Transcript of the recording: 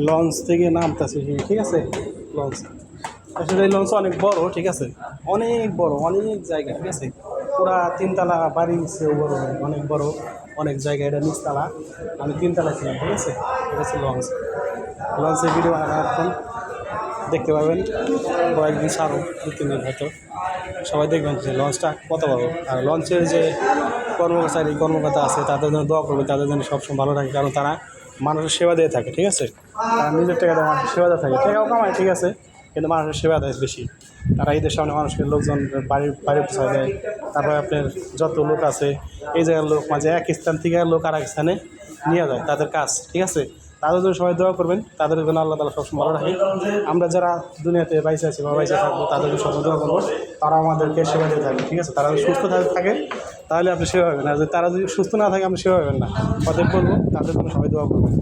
Launch থেকে নামতেছি, ঠিক আছে। লঞ্চ আসলে এই লঞ্চ অনেক বড়, ঠিক আছে, অনেক বড়, অনেক জায়গা, ঠিক আছে। পুরা 3 তলা বাড়ি চেয়েও বড়, অনেক বড়, অনেক জায়গা। এটা নিচতলা, আমি 3 তলায় ছিলাম, ঠিক আছে। এটা হচ্ছে লঞ্চ। লঞ্চের ভিডিও এখন দেখতে পাবেন কয়েকদিন ছাড়ো, 2-3 দিন হয়তো সবাই দেখবেন যে লঞ্চটা কত বড়। আর লঞ্চের যে কর্মকর্তা আছে তাদের জন্য দোয়া করবে, তাদের জন্য সবসময় ভালো থাকে, কারণ তারা মানুষের সেবা দিয়ে থাকে, ঠিক আছে। তারা নিজের টাকা দিয়ে মানুষের সেবা দিয়ে থাকে, টাকাও কামায়, ঠিক আছে, কিন্তু মানুষের সেবা দেয় বেশি। তারা ঈদের সামনে মানুষকে লোকজন বাড়ি পৌঁছায় দেয়। তারপরে আপনার যত লোক আছে এই জায়গার লোক, মাঝে এক স্থান থেকে লোক আর এক স্থানে নিয়ে যায়, তাদের কাজ, ঠিক আছে। তাদের জন্য সবাই দোয়া করবেন, তাদের জন্য আল্লাহ তাআলা সবসময় ভালো রাখে। আমরা যারা দুনিয়াতে বাইসে আছি বা বাইসে থাকবো তাদের জন্য সবসময় দোয়া করবো, তারা আমাদেরকে সেবা দিয়ে থাকবে, ঠিক আছে। তারা যদি সুস্থ থাকে তাহলে আপনি সেবা পাবেন, আর যদি তারা যদি সুস্থ না থাকে আপনি সেবা পাবেন না। অতএব বলবো তাদের জন্য সবাই দোয়া করবেন।